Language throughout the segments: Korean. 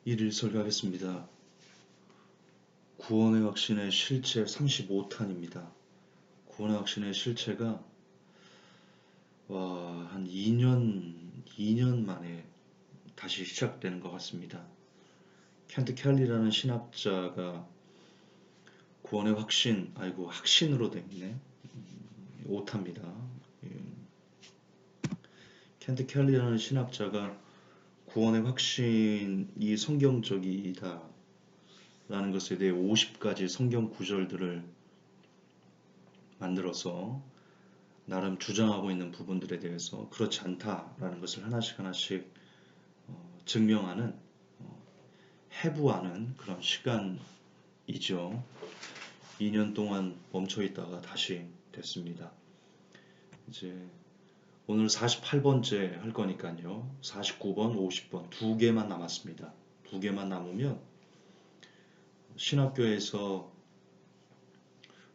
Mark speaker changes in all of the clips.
Speaker 1: 일일 설교하겠습니다. 구원의 확신의 실체 35탄입니다. 구원의 확신의 실체가 한 2년 만에 다시 시작되는 것 같습니다. 켄트 켈리라는 신학자가 구원의 확신으로 되어 있네. 오타입니다. 켄트 켈리라는 신학자가 구원의 확신이 성경적이다 라는 것에 대해 50가지 성경 구절들을 만들어서 나름 주장하고 있는 부분들에 대해서 그렇지 않다라는 것을 하나씩 증명하는, 해부하는 그런 시간이죠. 2년 동안 멈춰 있다가 다시 됐습니다. 이제 오늘 48번째 할 거니까요. 49번, 50번 두 개만 남았습니다. 두 개만 남으면 신학교에서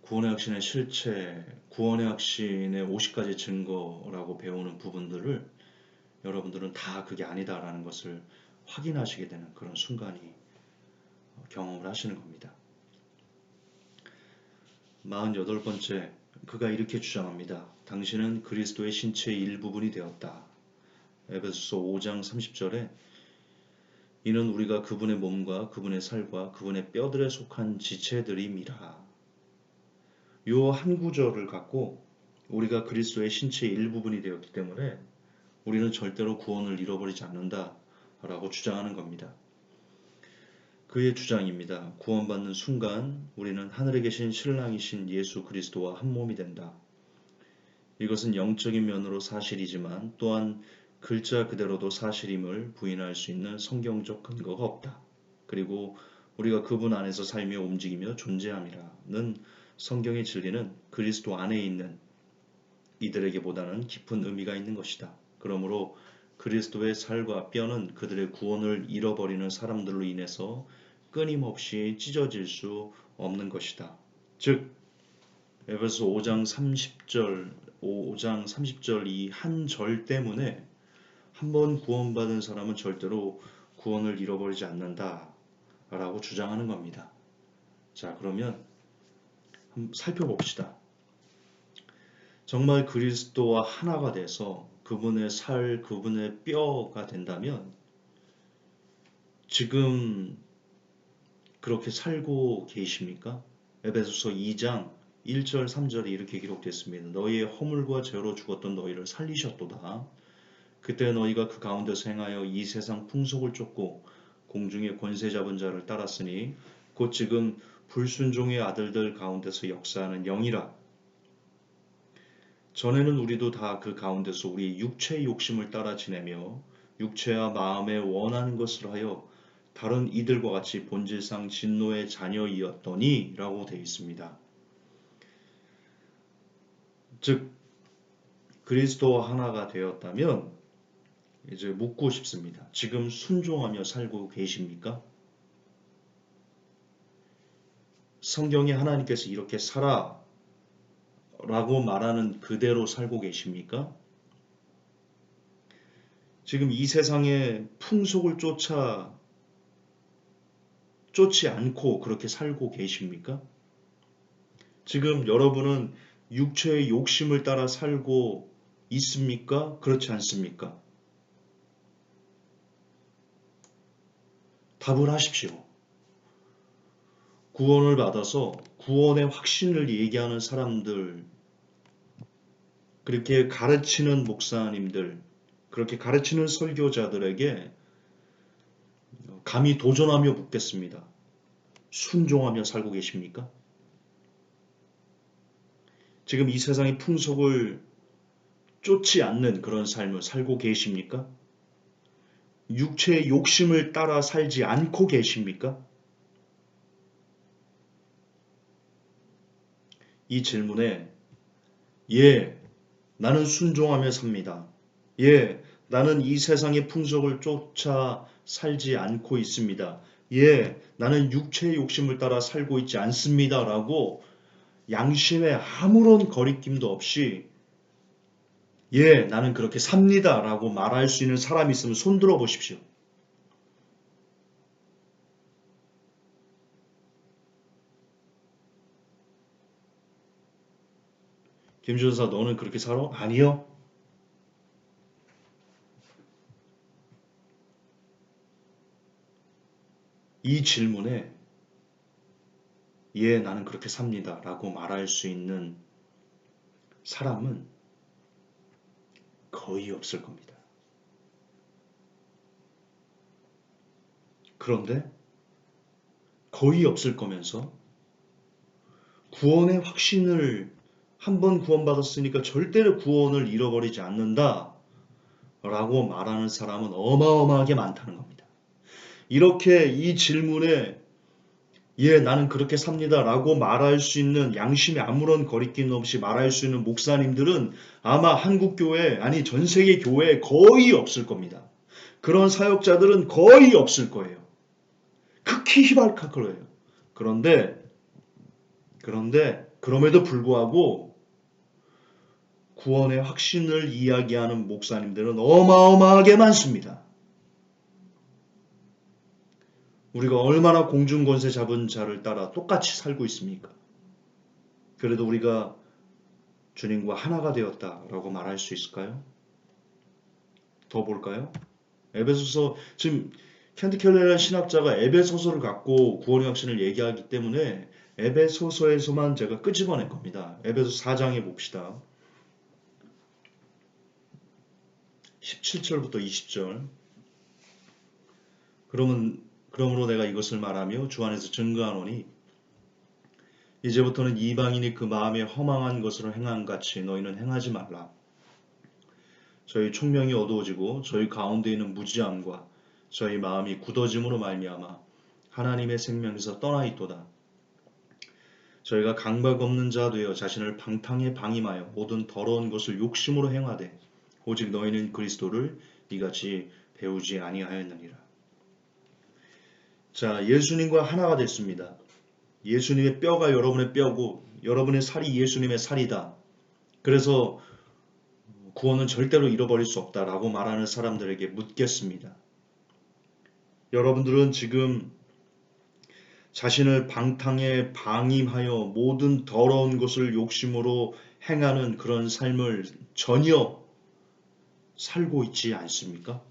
Speaker 1: 구원의 확신의 실체, 구원의 확신의 50가지 증거라고 배우는 부분들을 여러분들은 다 그게 아니다라는 것을 확인하시게 되는 그런 순간이 경험을 하시는 겁니다. 48번째, 그가 이렇게 주장합니다. 당신은 그리스도의 신체의 일부분이 되었다. 에베소서 5장 30절에 이는 우리가 그분의 몸과 그분의 살과 그분의 뼈들에 속한 지체들임이라. 요 한 구절을 갖고 우리가 그리스도의 신체의 일부분이 되었기 때문에 우리는 절대로 구원을 잃어버리지 않는다라고 주장하는 겁니다. 그의 주장입니다. 구원받는 순간 우리는 하늘에 계신 신랑이신 예수 그리스도와 한 몸이 된다. 이것은 영적인 면으로 사실이지만 또한 글자 그대로도 사실임을 부인할 수 있는 성경적 근거가 없다. 그리고 우리가 그분 안에서 살며 움직이며 존재함이라는 성경의 진리는 그리스도 안에 있는 이들에게보다는 깊은 의미가 있는 것이다. 그러므로 그리스도의 살과 뼈는 그들의 구원을 잃어버리는 사람들로 인해서 끊임없이 찢어질 수 없는 것이다. 즉 에베소 5장 30절 이 한 절 때문에 한번 구원받은 사람은 절대로 구원을 잃어버리지 않는다 라고 주장하는 겁니다. 자, 그러면 한번 살펴봅시다. 정말 그리스도와 하나가 돼서 그분의 살, 그분의 뼈가 된다면 지금 그렇게 살고 계십니까? 에베소서 2장 1절 3절에 이렇게 기록됐습니다. 너희의 허물과 죄로 죽었던 너희를 살리셨도다. 그때 너희가 그 가운데서 행하여 이 세상 풍속을 쫓고 공중의 권세 잡은 자를 따랐으니 곧 지금 불순종의 아들들 가운데서 역사하는 영이라. 전에는 우리도 다 그 가운데서 우리 육체의 욕심을 따라 지내며 육체와 마음에 원하는 것을 하여 다른 이들과 같이 본질상 진노의 자녀이었더니 라고 되어 있습니다. 즉 그리스도와 하나가 되었다면 이제 묻고 싶습니다. 지금 순종하며 살고 계십니까? 성경에 하나님께서 이렇게 살아 라고 말하는 그대로 살고 계십니까? 지금 이 세상의 풍속을 쫓지 않고 그렇게 살고 계십니까? 지금 여러분은 육체의 욕심을 따라 살고 있습니까? 그렇지 않습니까? 답을 하십시오. 구원을 받아서 구원의 확신을 얘기하는 사람들, 그렇게 가르치는 목사님들, 그렇게 가르치는 설교자들에게 감히 도전하며 묻겠습니다. 순종하며 살고 계십니까? 지금 이 세상의 풍속을 쫓지 않는 그런 삶을 살고 계십니까? 육체의 욕심을 따라 살지 않고 계십니까? 이 질문에 예, 나는 순종하며 삽니다. 예, 나는 이 세상의 풍속을 쫓아 살지 않고 있습니다. 예, 나는 육체의 욕심을 따라 살고 있지 않습니다. 라고 양심에 아무런 거리낌도 없이 예, 나는 그렇게 삽니다. 라고 말할 수 있는 사람이 있으면 손 들어 보십시오. 김준사 너는 그렇게 살아? 아니요. 이 질문에 예, 나는 그렇게 삽니다 라고 말할 수 있는 사람은 거의 없을 겁니다. 그런데 거의 없을 거면서 구원의 확신을 한 번 구원받았으니까 절대로 구원을 잃어버리지 않는다 라고 말하는 사람은 어마어마하게 많다는 겁니다. 이렇게 이 질문에 예, 나는 그렇게 삽니다 라고 말할 수 있는 양심에 아무런 거리낌 없이 말할 수 있는 목사님들은 아마 한국교회, 아니 전 세계 교회에 거의 없을 겁니다. 그런 사역자들은 거의 없을 거예요. 극히 희박할 거예요. 그런데 그럼에도 불구하고 구원의 확신을 이야기하는 목사님들은 어마어마하게 많습니다. 우리가 얼마나 공중권세 잡은 자를 따라 똑같이 살고 있습니까? 그래도 우리가 주님과 하나가 되었다라고 말할 수 있을까요? 더 볼까요? 에베소서, 지금 켄트 켈레라는 신학자가 에베소서를 갖고 구원의 확신을 얘기하기 때문에 에베소서에서만 제가 끄집어낼 겁니다. 에베소 4장에 봅시다. 17절부터 20절. 그러므로 내가 이것을 말하며 주 안에서 증거하노니 이제부터는 이방인이 그 마음에 허망한 것으로 행한 같이 너희는 행하지 말라. 저희 총명이 어두워지고 저희 가운데 있는 무지함과 저희 마음이 굳어짐으로 말미암아 하나님의 생명에서 떠나 있도다. 저희가 강박 없는 자 되어 자신을 방탕에 방임하여 모든 더러운 것을 욕심으로 행하되 오직 너희는 그리스도를 이같이 배우지 아니하였느니라. 자, 예수님과 하나가 됐습니다. 예수님의 뼈가 여러분의 뼈고 여러분의 살이 예수님의 살이다. 그래서 구원은 절대로 잃어버릴 수 없다라고 말하는 사람들에게 묻겠습니다. 여러분들은 지금 자신을 방탕에 방임하여 모든 더러운 것을 욕심으로 행하는 그런 삶을 전혀 살고 있지 않습니까?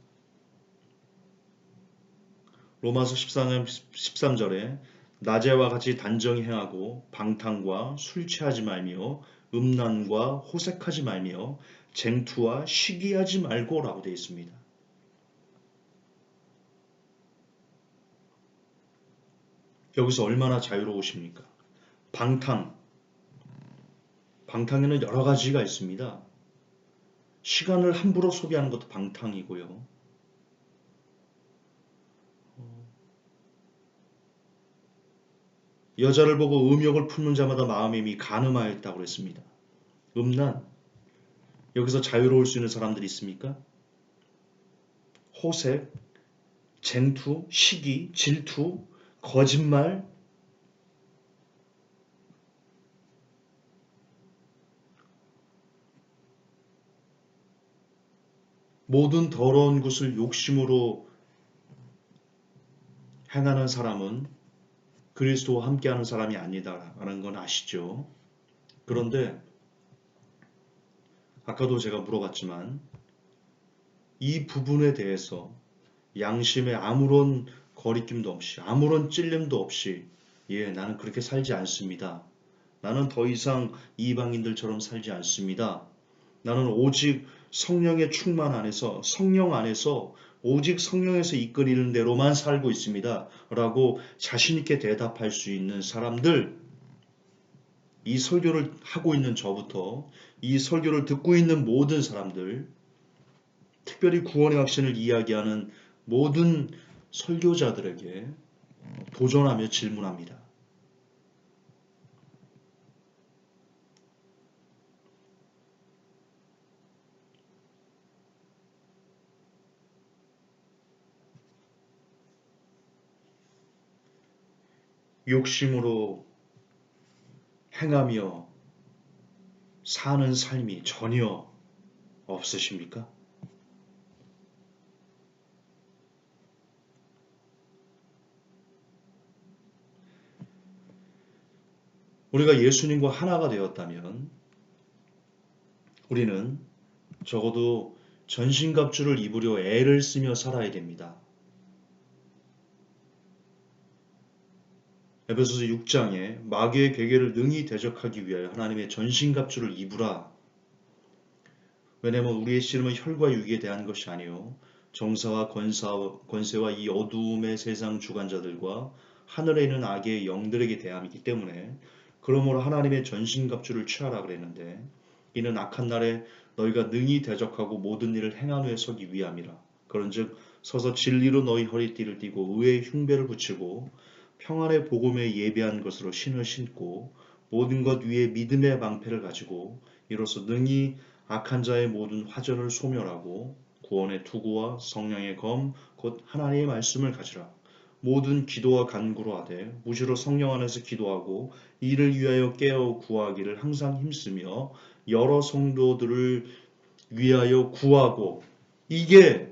Speaker 1: 로마서 13절에 낮에와 같이 단정히 행하고 방탕과 술 취하지 말며 음란과 호색하지 말며 쟁투와 시기하지 말고 라고 되어 있습니다. 여기서 얼마나 자유로우십니까? 방탕에는 여러 가지가 있습니다. 시간을 함부로 소비하는 것도 방탕이고요. 여자를 보고 음욕을 품는 자마다 마음이 이미 간음하였다고 그랬습니다. 음란, 여기서 자유로울 수 있는 사람들이 있습니까? 호색, 쟁투, 시기, 질투, 거짓말, 모든 더러운 것을 욕심으로 행하는 사람은 그리스도와 함께하는 사람이 아니다라는 건 아시죠? 그런데 아까도 제가 물어봤지만 이 부분에 대해서 양심에 아무런 거리낌도 없이 아무런 찔림도 없이 예, 나는 그렇게 살지 않습니다. 나는 더 이상 이방인들처럼 살지 않습니다. 나는 오직 성령의 충만 안에서 성령 안에서 오직 성령에서 이끌리는 대로만 살고 있습니다. 라고 자신있게 대답할 수 있는 사람들, 이 설교를 하고 있는 저부터 이 설교를 듣고 있는 모든 사람들, 특별히 구원의 확신을 이야기하는 모든 설교자들에게 도전하며 질문합니다. 욕심으로 행하며 사는 삶이 전혀 없으십니까? 우리가 예수님과 하나가 되었다면 우리는 적어도 전신갑주를 입으려 애를 쓰며 살아야 됩니다. 에베소서 6장에 마귀의 괴계를 능히 대적하기 위하여 하나님의 전신갑주를 입으라. 왜냐하면 우리의 씨름은 혈과 육에 대한 것이 아니요 정사와 권세와 이 어두움의 세상 주관자들과 하늘에 있는 악의 영들에게 대함이기 때문에 그러므로 하나님의 전신갑주를 취하라 그랬는데 이는 악한 날에 너희가 능히 대적하고 모든 일을 행한 후에 서기 위함이라. 그런즉 서서 진리로 너희 허리띠를 띠고 의의 흉배를 붙이고 평안의 복음에 예비한 것으로 신을 신고 모든 것 위에 믿음의 방패를 가지고 이로써 능히 악한 자의 모든 화전을 소멸하고 구원의 투구와 성령의 검 곧 하나님의 말씀을 가지라. 모든 기도와 간구로 하되 무시로 성령 안에서 기도하고 이를 위하여 깨어 구하기를 항상 힘쓰며 여러 성도들을 위하여 구하고. 이게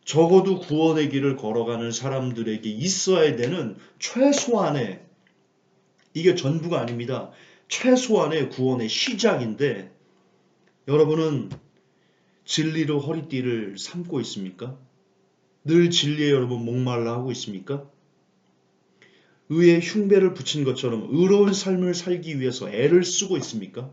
Speaker 1: 적어도 구원의 길을 걸어가는 사람들에게 있어야 되는 최소한의, 이게 전부가 아닙니다. 최소한의 구원의 시작인데 여러분은 진리로 허리띠를 삼고 있습니까? 늘 진리에 여러분 목말라 하고 있습니까? 의의 흉배를 붙인 것처럼 의로운 삶을 살기 위해서 애를 쓰고 있습니까?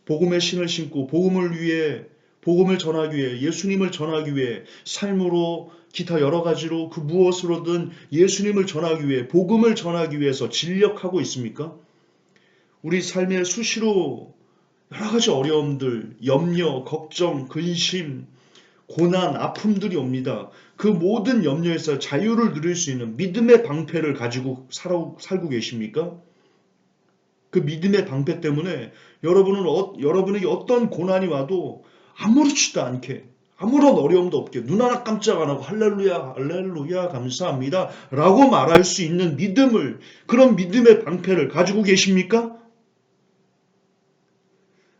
Speaker 1: 복음의 신을 신고 복음을 전하기 위해 예수님을 전하기 위해 삶으로 기타 여러 가지로 그 무엇으로든 예수님을 전하기 위해 복음을 전하기 위해서 진력하고 있습니까? 우리 삶에 수시로 여러 가지 어려움들, 염려, 걱정, 근심, 고난, 아픔들이 옵니다. 그 모든 염려에서 자유를 누릴 수 있는 믿음의 방패를 가지고 살고 계십니까? 그 믿음의 방패 때문에 여러분에게 어떤 고난이 와도 아무렇지도 않게 아무런 어려움도 없게 눈 하나 깜짝 안 하고 할렐루야 할렐루야 감사합니다 라고 말할 수 있는 믿음을, 그런 믿음의 방패를 가지고 계십니까?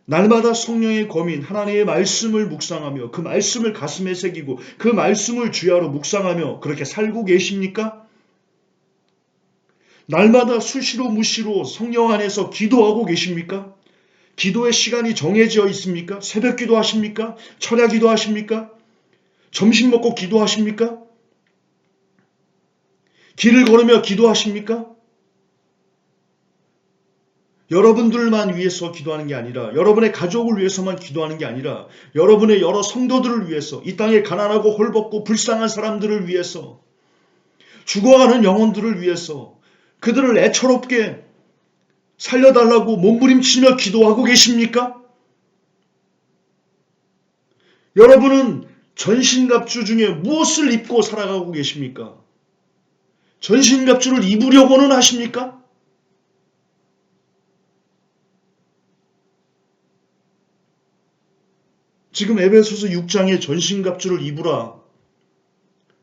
Speaker 1: 날마다 성령의 검인 하나님의 말씀을 묵상하며 그 말씀을 가슴에 새기고 그 말씀을 주야로 묵상하며 그렇게 살고 계십니까? 날마다 수시로 무시로 성령 안에서 기도하고 계십니까? 기도의 시간이 정해져 있습니까? 새벽 기도하십니까? 철야 기도하십니까? 점심 먹고 기도하십니까? 길을 걸으며 기도하십니까? 여러분들만 위해서 기도하는 게 아니라, 여러분의 가족을 위해서만 기도하는 게 아니라, 여러분의 여러 성도들을 위해서, 이 땅에 가난하고 홀벗고 불쌍한 사람들을 위해서, 죽어가는 영혼들을 위해서 그들을 애처롭게 살려달라고 몸부림치며 기도하고 계십니까? 여러분은 전신갑주 중에 무엇을 입고 살아가고 계십니까? 전신갑주를 입으려고는 하십니까? 지금 에베소서 6장에 전신갑주를 입으라.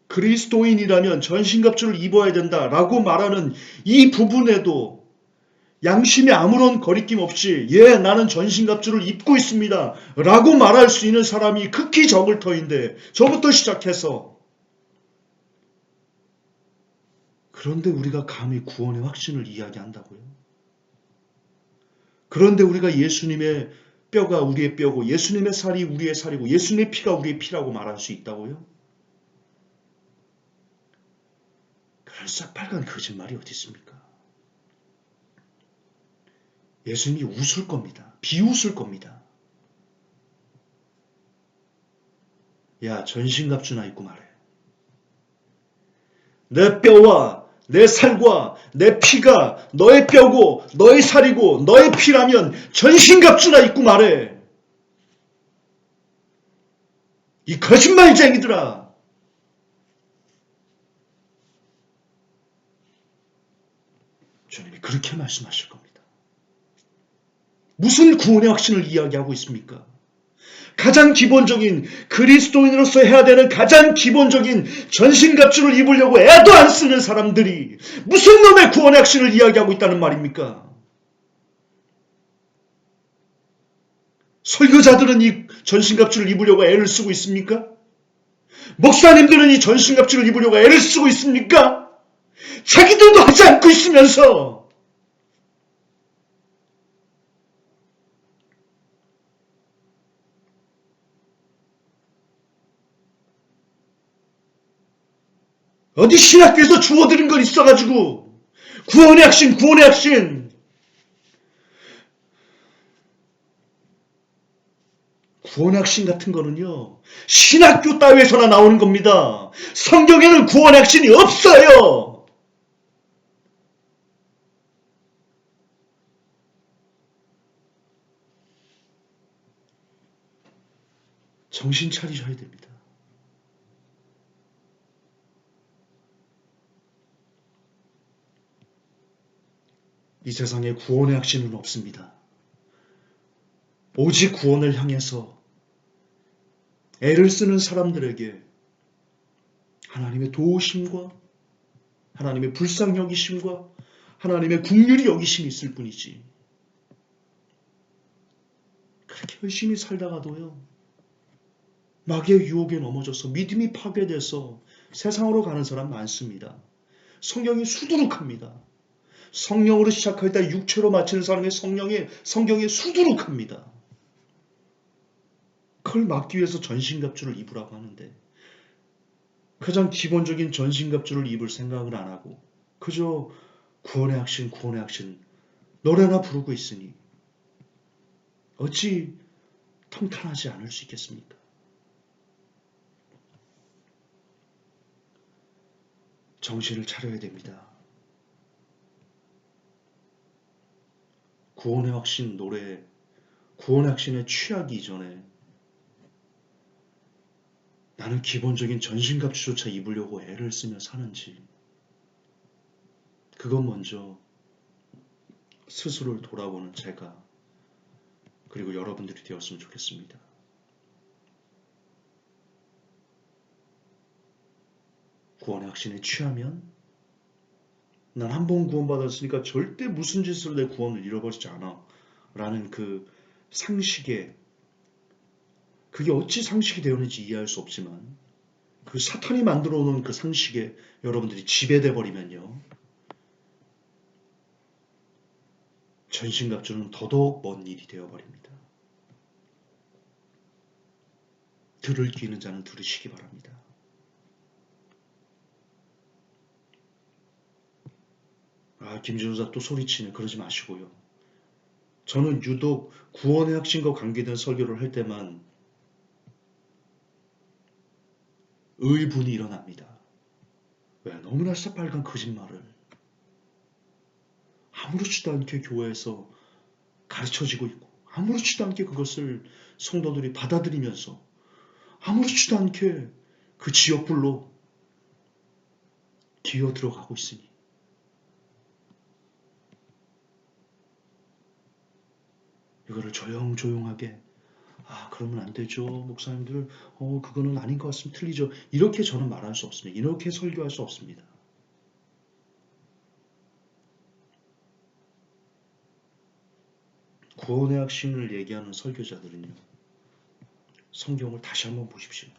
Speaker 1: 그리스도인이라면 전신갑주를 입어야 된다라고 말하는 이 부분에도 양심에 아무런 거리낌 없이 나는 전신갑주를 입고 있습니다 라고 말할 수 있는 사람이 극히 적을 터인데, 저부터 시작해서. 그런데 우리가 감히 구원의 확신을 이야기한다고요? 그런데 우리가 예수님의 뼈가 우리의 뼈고 예수님의 살이 우리의 살이고 예수님의 피가 우리의 피라고 말할 수 있다고요? 그런 새빨간 거짓말이 어디 있습니까? 예수님이 웃을 겁니다. 비웃을 겁니다. 야, 전신갑주나 입고 말해. 내 뼈와 내 살과 내 피가 너의 뼈고 너의 살이고 너의 피라면 전신갑주나 입고 말해. 이 거짓말쟁이들아. 주님이 그렇게 말씀하실 겁니다. 무슨 구원의 확신을 이야기하고 있습니까? 가장 기본적인, 그리스도인으로서 해야 되는 가장 기본적인 전신갑주를 입으려고 애도 안 쓰는 사람들이 무슨 놈의 구원의 확신을 이야기하고 있다는 말입니까? 설교자들은 이 전신갑주를 입으려고 애를 쓰고 있습니까? 목사님들은 이 전신갑주를 입으려고 애를 쓰고 있습니까? 자기들도 하지 않고 있으면서. 어디 신학교에서 주워들은 걸 있어가지고 구원의 확신, 구원의 확신. 구원의 확신 같은 거는요, 신학교 따위에서나 나오는 겁니다. 성경에는 구원의 확신이 없어요. 정신 차리셔야 됩니다. 이 세상에 구원의 확신은 없습니다. 오직 구원을 향해서 애를 쓰는 사람들에게 하나님의 도우심과 하나님의 불쌍히 여기심과 하나님의 긍휼히 여기심이 있을 뿐이지. 그렇게 열심히 살다가도요, 마귀의 유혹에 넘어져서 믿음이 파괴돼서 세상으로 가는 사람 많습니다. 성경이 수두룩합니다. 성령으로 시작할 때 육체로 마치는 사람의 성경에 수두룩합니다. 그걸 막기 위해서 전신갑주를 입으라고 하는데 가장 기본적인 전신갑주를 입을 생각을 안 하고 그저 구원의 확신, 구원의 확신 노래나 부르고 있으니 어찌 통탄하지 않을 수 있겠습니까? 정신을 차려야 됩니다. 구원의 확신 노래, 구원의 확신에 취하기 이전에 나는 기본적인 전신갑주조차 입으려고 애를 쓰며 사는지 그건 먼저 스스로를 돌아보는 제가 그리고 여러분들이 되었으면 좋겠습니다. 구원의 확신에 취하면 난 한 번 구원받았으니까 절대 무슨 짓을 내 구원을 잃어버리지 않아 라는 그 상식에 그게 어찌 상식이 되었는지 이해할 수 없지만 그 사탄이 만들어 놓은 그 상식에 여러분들이 지배돼 버리면요. 전신갑주는 더더욱 먼 일이 되어버립니다. 들을 귀 있는 자는 들으시기 바랍니다. 김진호사 또 소리치네. 그러지 마시고요. 저는 유독 구원의 확신과 관계된 설교를 할 때만 의분이 일어납니다. 왜? 너무나 새빨간 거짓말을 아무렇지도 않게 교회에서 가르쳐지고 있고 아무렇지도 않게 그것을 성도들이 받아들이면서 아무렇지도 않게 그 지역불로 기어 들어가고 있으니 이거를 조용조용하게 그러면 안 되죠. 목사님들 그거는 아닌 것 같습니다. 틀리죠. 이렇게 저는 말할 수 없습니다. 이렇게 설교할 수 없습니다. 구원의 확신을 얘기하는 설교자들은요. 성경을 다시 한번 보십시오.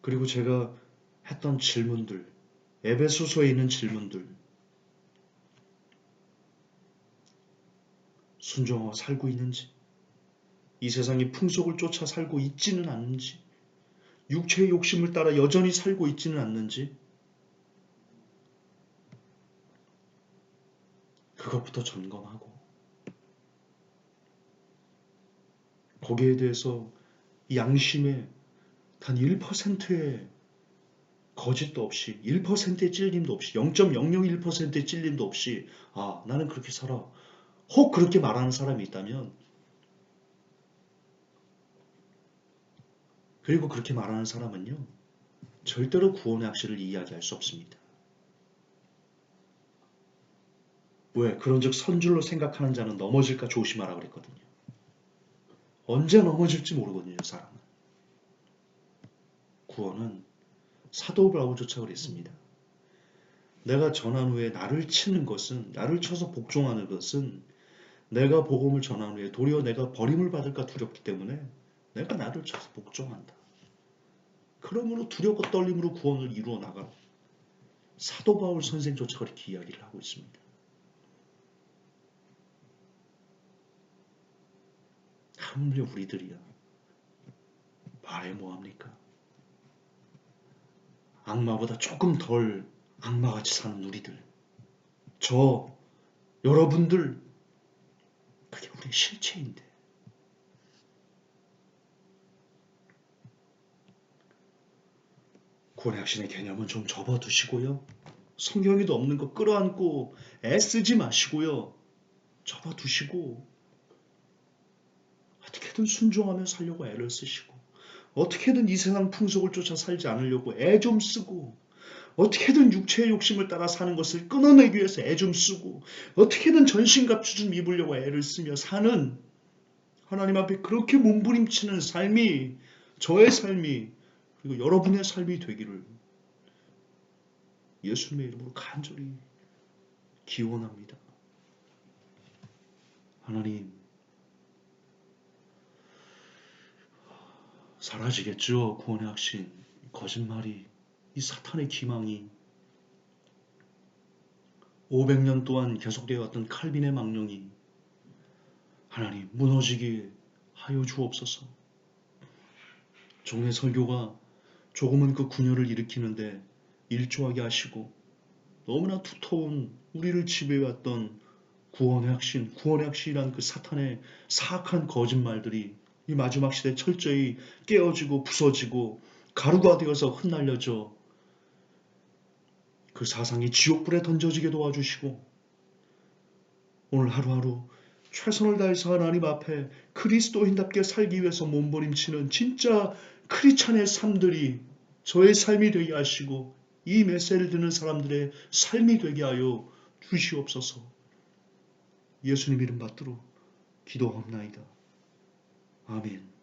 Speaker 1: 그리고 제가 했던 질문들, 에베소서에 있는 질문들, 순종하고 살고 있는지, 이 세상의 풍속을 쫓아 살고 있지는 않는지, 육체의 욕심을 따라 여전히 살고 있지는 않는지, 그것부터 점검하고, 거기에 대해서 양심에 단 1%의 거짓도 없이, 1%의 찔림도 없이, 0.001%의 찔림도 없이, 나는 그렇게 살아. 혹 그렇게 말하는 사람이 있다면, 그리고 그렇게 말하는 사람은요, 절대로 구원의 확신을 이야기할 수 없습니다. 왜? 그런즉 선줄로 생각하는 자는 넘어질까 조심하라 그랬거든요. 언제 넘어질지 모르거든요, 사람은. 구원은 사도 바울조차 그랬습니다. 내가 전한 후에 나를 치는 것은, 나를 쳐서 복종하는 것은 내가 복음을 전한 후에 도리어 내가 버림을 받을까 두렵기 때문에 내가 나를 쳐서 복종한다. 그러므로 두렵고 떨림으로 구원을 이루어 나가라. 사도 바울 선생조차 그렇게 이야기를 하고 있습니다. 하물며 우리들이야. 말해 뭐합니까? 악마보다 조금 덜 악마같이 사는 우리들, 여러분들, 그게 우리의 실체인데. 구원의 확신의 개념은 좀 접어두시고요. 성경에도 없는 거 끌어안고 애쓰지 마시고요. 접어두시고 어떻게든 순종하며 살려고 애를 쓰시고, 어떻게든 이 세상 풍속을 쫓아 살지 않으려고 애 좀 쓰고, 어떻게든 육체의 욕심을 따라 사는 것을 끊어내기 위해서 애 좀 쓰고, 어떻게든 전신갑주 좀 입으려고 애를 쓰며 사는, 하나님 앞에 그렇게 몸부림치는 삶이 저의 삶이, 그리고 여러분의 삶이 되기를 예수님의 이름으로 간절히 기원합니다. 하나님, 사라지겠죠. 구원의 확신, 거짓말이, 이 사탄의 기망이, 500년 동안 계속되어 왔던 칼빈의 망령이 하나님 무너지게 하여 주옵소서. 종의 설교가 조금은 그 분열을 일으키는데 일조하게 하시고, 너무나 두터운 우리를 지배해왔던 구원의 확신이란 그 사탄의 사악한 거짓말들이 이 마지막 시대에 철저히 깨어지고 부서지고 가루가 되어서 흩날려져 그 사상이 지옥불에 던져지게 도와주시고, 오늘 하루하루 최선을 다해서 하나님 앞에 그리스도인답게 살기 위해서 몸부림치는 진짜 크리스찬의 삶들이 저의 삶이 되게 하시고, 이 메시지를 듣는 사람들의 삶이 되게 하여 주시옵소서. 예수님 이름 받들어 기도합나이다. 아멘.